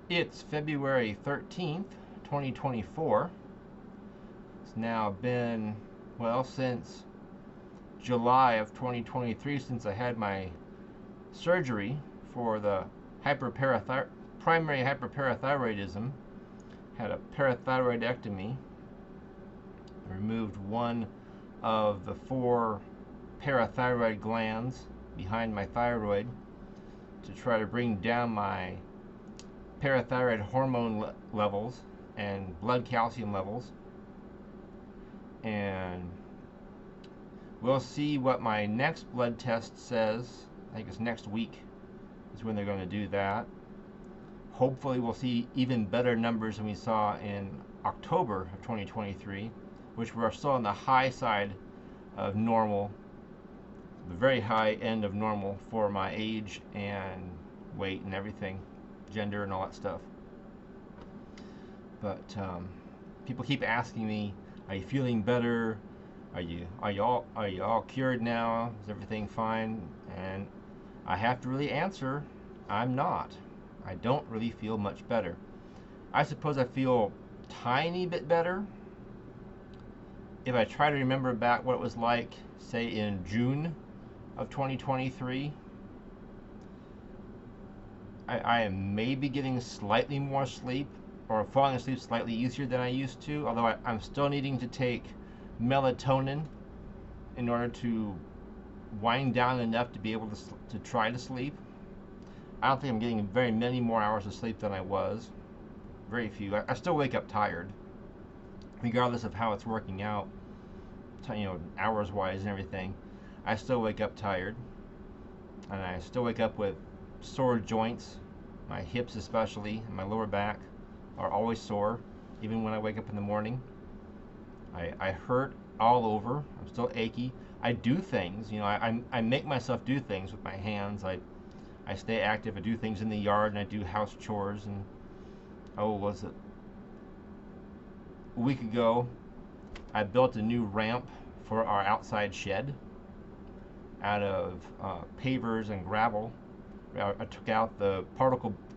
It's February 13th, 2024. It's now been, well, since July of 2023 since I had my surgery for the primary hyperparathyroidism. Had a parathyroidectomy, removed one of the 4 parathyroid glands behind my thyroid to try to bring down my parathyroid hormone levels and blood calcium levels. And we'll see what my next blood test says. I think it's next week is when they're going to do that. Hopefully we'll see even better numbers than we saw in October of 2023, which were still on the high side of normal, the very high end of normal for my age and weight and everything, gender and all that stuff. But people keep asking me, "Are you feeling better? Are you all cured now? Is everything fine?" And I have to really answer, I'm not. I don't really feel much better. I suppose I feel tiny bit better if I try to remember back what it was like, say in June of 2023. I am maybe getting slightly more sleep or falling asleep slightly easier than I used to, although I'm still needing to take melatonin in order to wind down enough to be able to try to sleep. I don't think I'm getting very many more hours of sleep than I was. Very few. I still wake up tired, regardless of how it's working out, hours wise and everything. I still wake up tired, and I still wake up with sore joints. My hips, especially, and my lower back, are always sore, even when I wake up in the morning. I hurt all over. I'm still achy. I do things, I make myself do things with my hands. I stay active. I do things in the yard, and I do house chores. And was it a week ago? I built a new ramp for our outside shed out of pavers and gravel. I took out the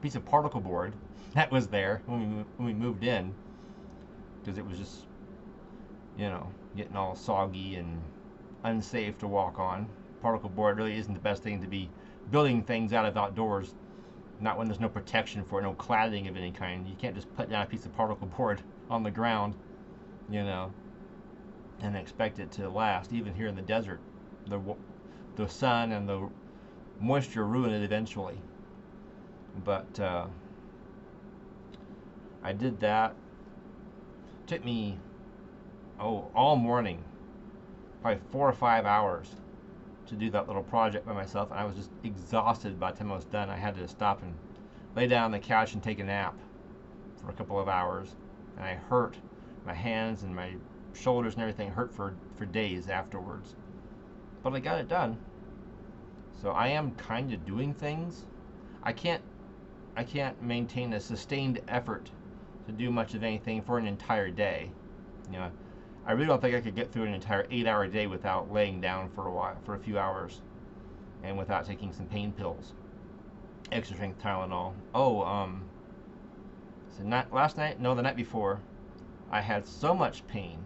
piece of particle board that was there when we moved in, because it was just, getting all soggy and unsafe to walk on. Particle board really isn't the best thing to be building things out of outdoors, not when there's no protection for it, no cladding of any kind. You can't just put down a piece of particle board on the ground, and expect it to last. Even here in the desert, the sun and the moisture ruin it eventually. But I did that. It took me all morning, probably 4 or 5 hours to do that little project by myself, and I was just exhausted by the time I was done. I had to stop and lay down on the couch and take a nap for a couple of hours, and I hurt. My hands and my shoulders and everything hurt for days afterwards. But I got it done. So I am kind of doing things. I can't maintain a sustained effort to do much of anything for an entire day. I really don't think I could get through an entire 8-hour day without laying down for a few hours, and without taking some pain pills, extra strength Tylenol. So not last night, no, the night before, I had so much pain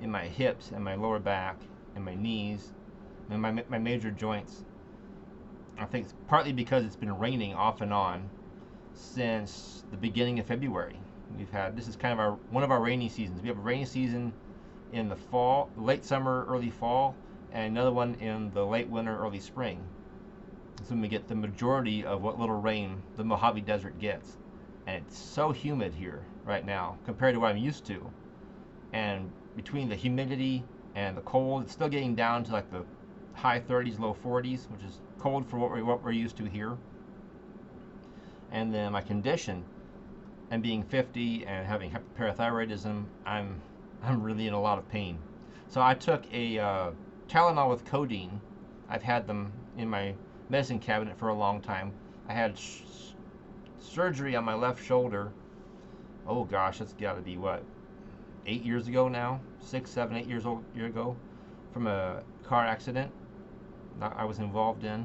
in my hips and my lower back and my knees and my major joints. I think it's partly because it's been raining off and on since the beginning of February. This is kind of one of our rainy seasons. We have a rainy season in the fall, late summer, early fall, and another one in the late winter, early spring. So we get the majority of what little rain the Mojave Desert gets. And it's so humid here right now compared to what I'm used to. And between the humidity and the cold, it's still getting down to like the high 30s, low 40s, which is cold for what we're used to here. And then my condition, and being 50 and having hyperparathyroidism, I'm really in a lot of pain. So I took a Tylenol with codeine. I've had them in my medicine cabinet for a long time. I had surgery on my left shoulder. Oh gosh, that's got to be 8 years ago now, 6, 7, 8 years ago, from a car accident that I was involved in,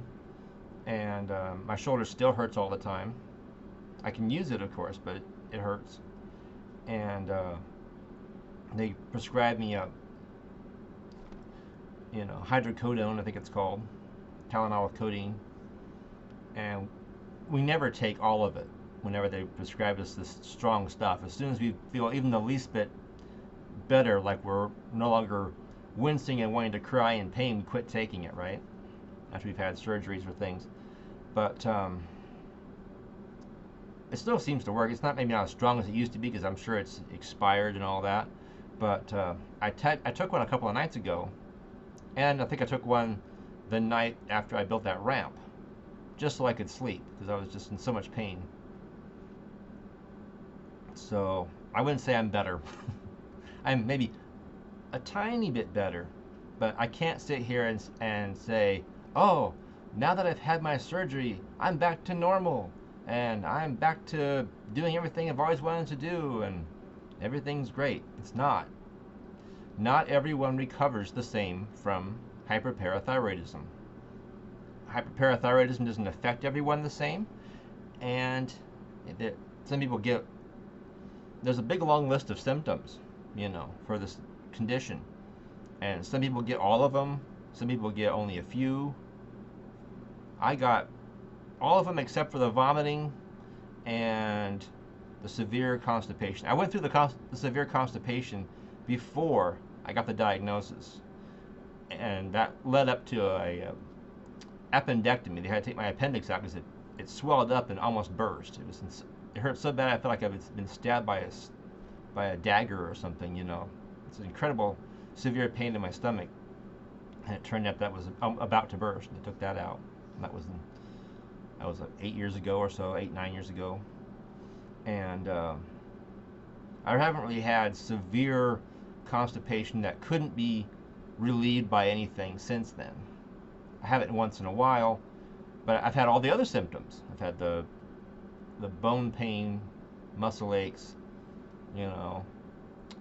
and my shoulder still hurts all the time. I can use it, of course, but it hurts. And they prescribed me a, hydrocodone, I think it's called, Tylenol with codeine, and we never take all of it. Whenever they prescribe us this strong stuff, as soon as we feel even the least bit better, like we're no longer wincing and wanting to cry in pain, we quit taking it, right? After we've had surgeries or things. But it still seems to work. It's not maybe not as strong as it used to be, because I'm sure it's expired and all that. But I took one a couple of nights ago, and I think I took one the night after I built that ramp, just so I could sleep, because I was just in so much pain. So I wouldn't say I'm better. I'm maybe a tiny bit better, but I can't sit here and say, oh, now that I've had my surgery, I'm back to normal, and I'm back to doing everything I've always wanted to do, and everything's great. It's not. Not everyone recovers the same from hyperparathyroidism. Hyperparathyroidism doesn't affect everyone the same, and some people get, there's a big long list of symptoms, for this condition, and some people get all of them, some people get only a few. I got all of them except for the vomiting and the severe constipation. I went through the severe constipation before I got the diagnosis, and that led up to a appendectomy. They had to take my appendix out because it swelled up and almost burst. It hurt so bad I felt like I've been stabbed by a dagger or something. It's an incredible severe pain in my stomach, and it turned out that was about to burst. They took that out. And that was 8 years ago or so, 9 years ago. And I haven't really had severe constipation that couldn't be relieved by anything since then. I have it once in a while, but I've had all the other symptoms. I've had the bone pain, muscle aches,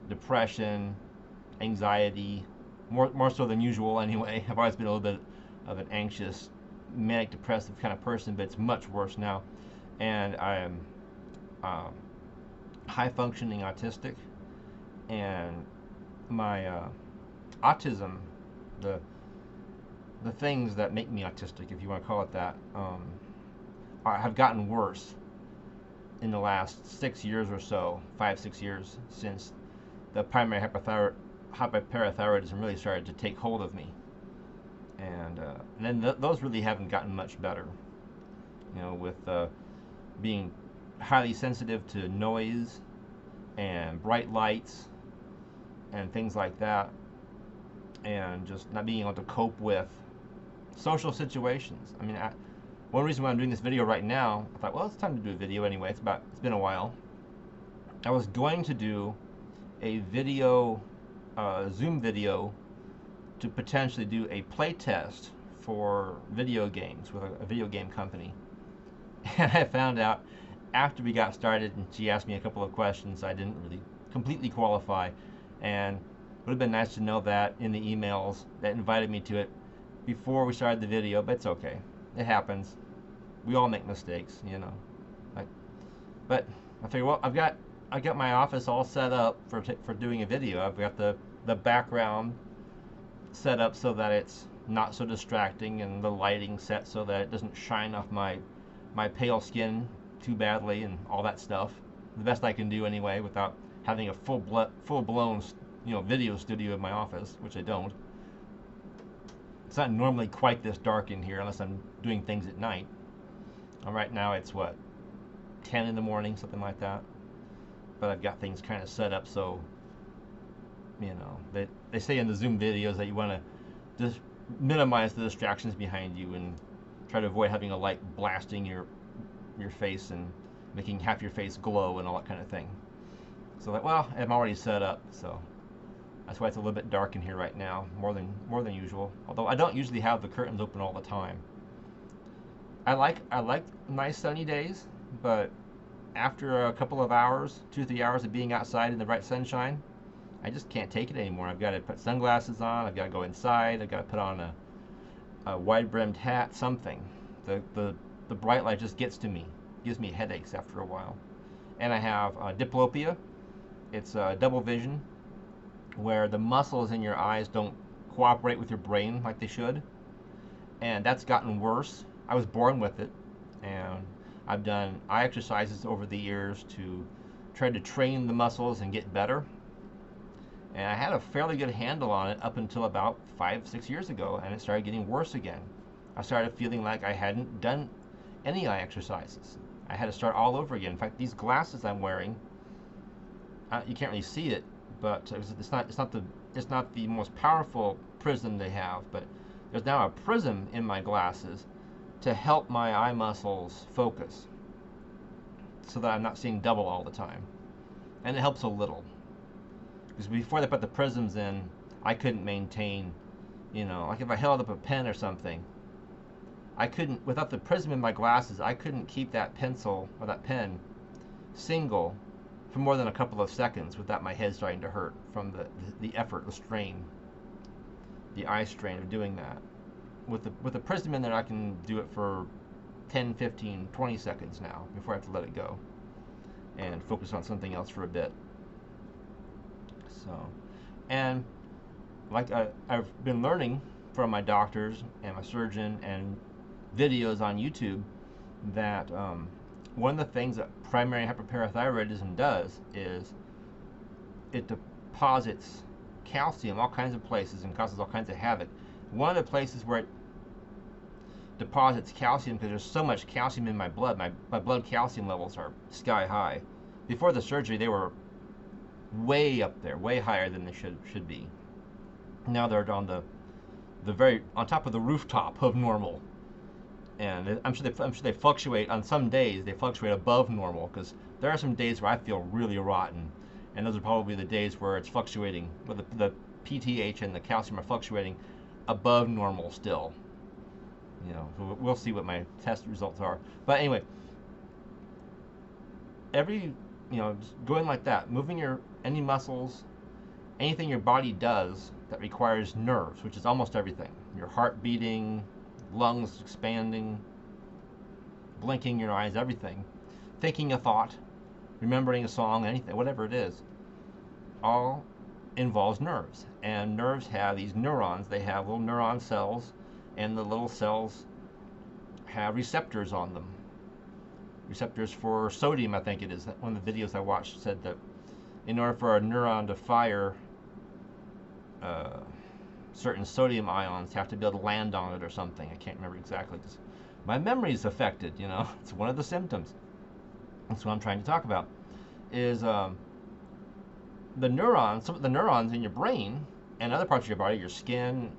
depression, anxiety, more so than usual anyway. I've always been a little bit of an anxious, manic depressive kind of person, but it's much worse now. And I am high functioning autistic, and my autism, the things that make me autistic, if you want to call it that, have gotten worse in the last 6 years or so, 5-6 years, since the primary hyperparathyroidism really started to take hold of me. And then those really haven't gotten much better, with being highly sensitive to noise and bright lights and things like that, and just not being able to cope with social situations. I mean, one reason why I'm doing this video right now, I thought, well, it's time to do a video anyway. It's been a while. I was going to do a video, Zoom video, to potentially do a play test for video games with a video game company. And I found out after we got started, and she asked me a couple of questions, I didn't really completely qualify, and it would have been nice to know that in the emails that invited me to it before we started the video, but it's okay. It happens. We all make mistakes, But I figured, well, I got my office all set up for doing a video. I've got the background set up so that it's not so distracting, and the lighting set so that it doesn't shine off my pale skin too badly, and all that stuff. The best I can do anyway, without having a full-blown video studio in my office, which I don't. It's not normally quite this dark in here unless I'm doing things at night. Right now it's what, 10 in the morning, something like that. But I've got things kind of set up so, they say in the Zoom videos that you want to just minimize the distractions behind you and try to avoid having a light blasting your face and making half your face glow and all that kind of thing. So well, I'm already set up, so that's why it's a little bit dark in here right now, more than usual. Although I don't usually have the curtains open all the time. I like nice sunny days, but after a couple of hours, 2-3 hours of being outside in the bright sunshine, I just can't take it anymore. I've got to put sunglasses on, I've got to go inside, I've got to put on a wide-brimmed hat, something. The bright light just gets to me. gives me headaches after a while. And I have diplopia. It's double vision, where the muscles in your eyes don't cooperate with your brain like they should, and that's gotten worse. I was born with it, and I've done eye exercises over the years to try to train the muscles and get better. And I had a fairly good handle on it up until about 5, 6 years ago, and it started getting worse again. I started feeling like I hadn't done any eye exercises. I had to start all over again. In fact, these glasses I'm wearing, you can't really see it, but it's not the most powerful prism they have, but there's now a prism in my glasses to help my eye muscles focus, so that I'm not seeing double all the time, and it helps a little. Because before they put the prisms in, I couldn't maintain, like if I held up a pen or something, I couldn't, without the prism in my glasses, I couldn't keep that pencil or that pen single for more than a couple of seconds without my head starting to hurt from the effort, the strain, the eye strain of doing that. With the prism in there, I can do it for 10, 15, 20 seconds now before I have to let it go and focus on something else for a bit. So, and like I've been learning from my doctors and my surgeon and videos on YouTube that one of the things that primary hyperparathyroidism does is it deposits calcium all kinds of places and causes all kinds of havoc. One of the places where it deposits calcium, because there's so much calcium in my blood, my blood calcium levels are sky high. Before the surgery, they were way up there, way higher than they should be. Now they're on the very on top of the rooftop of normal, and I'm sure they fluctuate. On some days they fluctuate above normal, because there are some days where I feel really rotten, and those are probably the days where it's fluctuating, where the PTH and the calcium are fluctuating above normal still. So we'll see what my test results are. But anyway, just going like that, moving any muscles, anything your body does that requires nerves, which is almost everything. Your heart beating, lungs expanding, blinking your eyes, everything. Thinking a thought, remembering a song, anything, whatever it is, all involves nerves. And nerves have these neurons. They have little neuron cells, and the little cells have receptors on them. Receptors for sodium, I think it is. One of the videos I watched said that in order for a neuron to fire, certain sodium ions have to be able to land on it or something. I can't remember exactly, because my memory is affected. It's one of the symptoms. That's what I'm trying to talk about. Is some of the neurons in your brain and other parts of your body, your skin,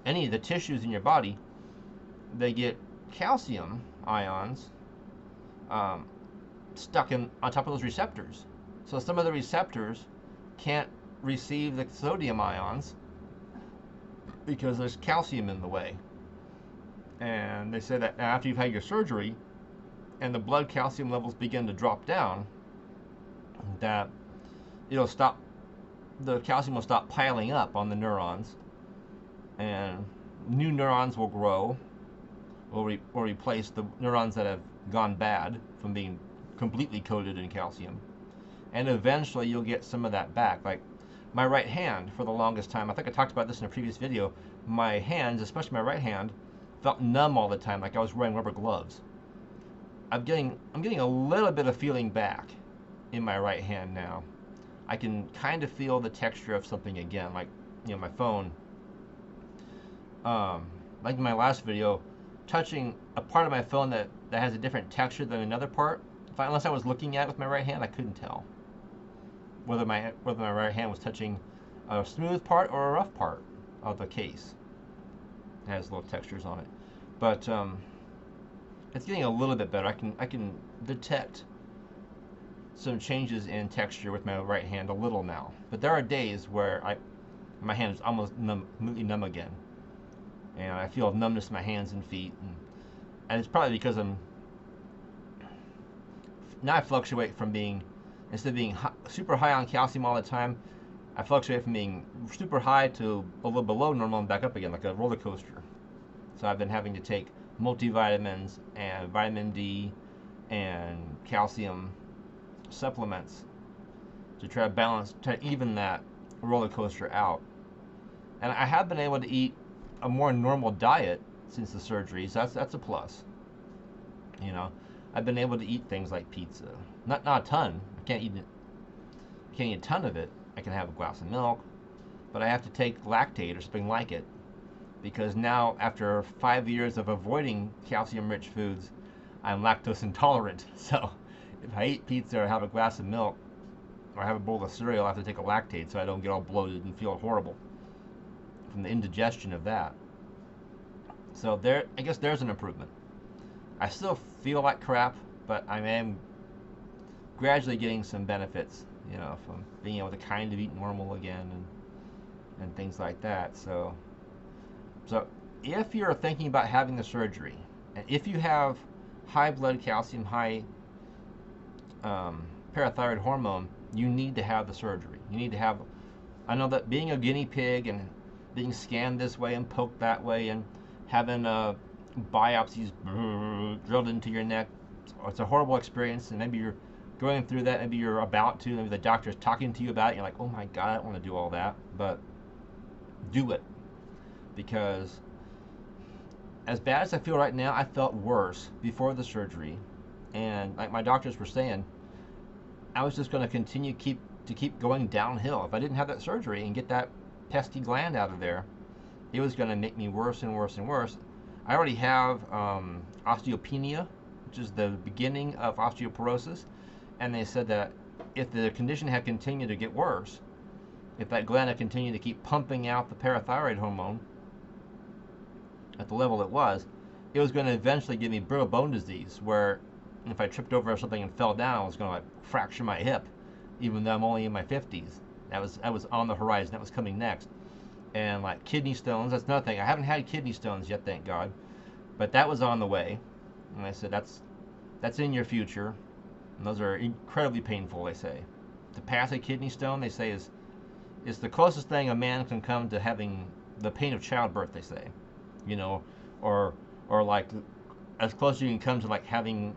any of the tissues in your body, they get calcium ions stuck on top of those receptors. So some of the receptors can't receive the sodium ions because there's calcium in the way. And they say that after you've had your surgery and the blood calcium levels begin to drop down, that the calcium will stop piling up on the neurons, and new neurons will grow, or replace the neurons that have gone bad from being completely coated in calcium. And eventually you'll get some of that back. Like my right hand, for the longest time, I think I talked about this in a previous video, my hands, especially my right hand, felt numb all the time, like I was wearing rubber gloves. I'm getting a little bit of feeling back in my right hand now. I can kind of feel the texture of something again, like my phone. Like in my last video, touching a part of my phone that has a different texture than another part, unless I was looking at it with my right hand, I couldn't tell whether my right hand was touching a smooth part or a rough part of the case. It has little textures on it, but it's getting a little bit better. I can detect some changes in texture with my right hand a little now, but there are days where my hand is almost completely numb again, and I feel numbness in my hands and feet, and it's probably because now I fluctuate from being, instead of being super high on calcium all the time, I fluctuate from being super high to a little below normal and back up again, like a roller coaster. So I've been having to take multivitamins and vitamin D and calcium supplements to try to balance, try to even that roller coaster out. And I have been able to eat a more normal diet since the surgery, so that's a plus. You know, I've been able to eat things like pizza, not a ton. I can't eat a ton of it. I can have a glass of milk, but I have to take lactate or something like it because now after 5 years of avoiding calcium-rich foods, I'm lactose intolerant. So if I eat pizza or have a glass of milk or have a bowl of cereal, I have to take a lactate so I don't get all bloated and feel horrible from the indigestion of that. So I guess there's an improvement. I still feel like crap, but I am gradually getting some benefits, from being able to kind of eat normal again and things like that. So if you're thinking about having the surgery, and if you have high blood calcium, high parathyroid hormone, you need to have the surgery. You need to have. I know that being a guinea pig and being scanned this way and poked that way and having biopsies drilled into your neck, it's a horrible experience. And maybe you're going through that. Maybe you're about to. Maybe the doctor's talking to you about it. You're like, oh my God, I don't want to do all that. But do it, because as bad as I feel right now, I felt worse before the surgery. And like my doctors were saying, I was just going to continue to keep going downhill. If I didn't have that surgery and get that pesky gland out of there, it was going to make me worse and worse and worse. I already have osteopenia, which is the beginning of osteoporosis, and they said that if the condition had continued to get worse, if that gland had continued to keep pumping out the parathyroid hormone at the level it was going to eventually give me brittle bone disease, where if I tripped over something and fell down, I was going to fracture my hip, even though I'm only in my 50s. That was on the horizon. That was coming next. And like kidney stones, that's another thing. I haven't had kidney stones yet, thank God, but that was on the way. And I said that's in your future. And those are incredibly painful. They say to pass a kidney stone, they say is the closest thing a man can come to having the pain of childbirth. They say, or like as close as you can come to like having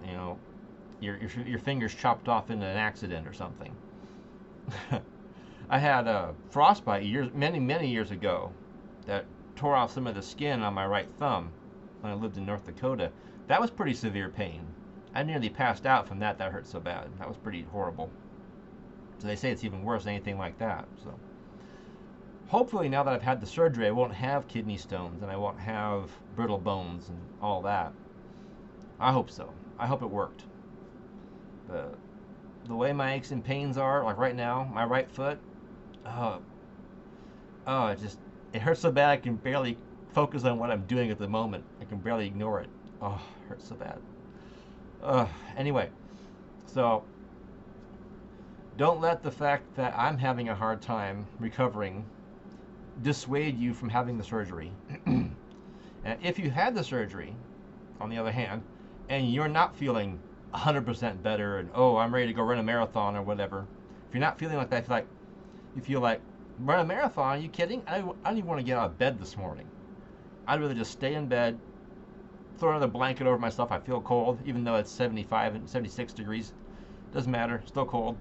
your fingers chopped off in an accident or something. I had a frostbite many years ago that tore off some of the skin on my right thumb when I lived in North Dakota. That was pretty severe pain. I nearly passed out from that. That hurt so bad. That was pretty horrible. So they say it's even worse than anything like that. So hopefully now that I've had the surgery, I won't have kidney stones and I won't have brittle bones and all that. I hope so. I hope it worked. The way my aches and pains are, like right now, my right foot, it hurts so bad I can barely focus on what I'm doing at the moment. I can barely ignore it. Oh, it hurts so bad. Anyway, so don't let the fact that I'm having a hard time recovering dissuade you from having the surgery. And if you had the surgery, on the other hand, and you're not feeling 100% better and I'm ready to go run a marathon or whatever, if you're not feeling like that, you feel like run a marathon, are you kidding? I don't even want to get out of bed this morning. I'd rather just stay in bed, throw another blanket over myself. I feel cold, even though it's 75 and 76 degrees. Doesn't matter, still cold.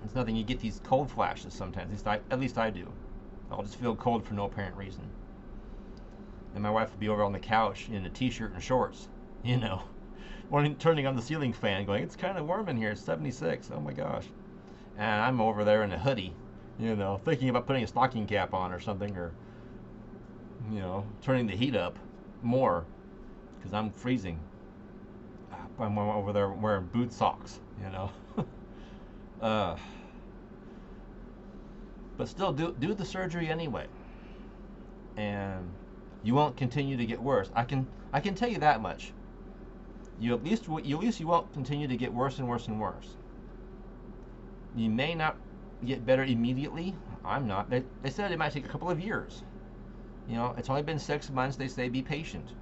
It's nothing. You get these cold flashes sometimes. At least I do. I'll just feel cold for no apparent reason. And my wife will be over on the couch in a t-shirt and shorts, turning on the ceiling fan, going, "It's kind of warm in here. It's 76. Oh my gosh." And I'm over there in a hoodie, thinking about putting a stocking cap on or something, or turning the heat up more because I'm freezing. I'm over there wearing boot socks, but still do the surgery anyway, and you won't continue to get worse. I can tell you that much. You won't continue to get worse and worse and worse. You may not get better immediately. I'm not. They said it might take a couple of years. It's only been 6 months. They say be patient.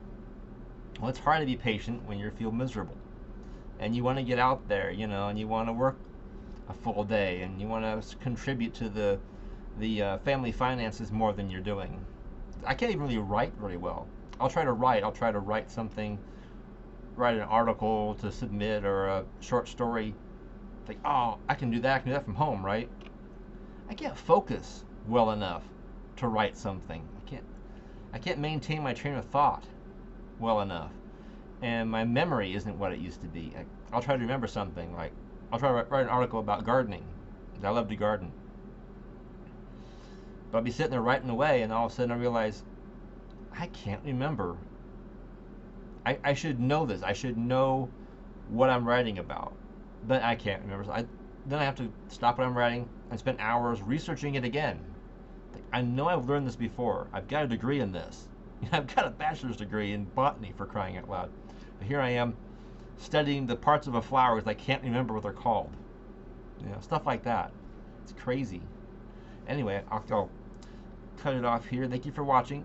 Well, it's hard to be patient when you feel miserable, and you want to get out there, and you want to work a full day, and you want to contribute to the family finances more than you're doing. I can't even really write really well. I'll try to write something write an article to submit or a short story. Like, oh, I can do that. I can do that from home, right? I can't focus well enough to write something. I can't maintain my train of thought well enough, and my memory isn't what it used to be. I'll try to remember something, like I'll try to write an article about gardening. I love to garden, but I'll be sitting there writing away, and all of a sudden I realize I can't remember. I should know this. I should know what I'm writing about, but I can't remember. Then I have to stop what I'm writing and spend hours researching it again. Like, I know I've learned this before. I've got a degree in this. I've got a bachelor's degree in botany, for crying out loud. But here I am studying the parts of a flower because I can't remember what they're called. Stuff like that. It's crazy. Anyway, I'll cut it off here. Thank you for watching.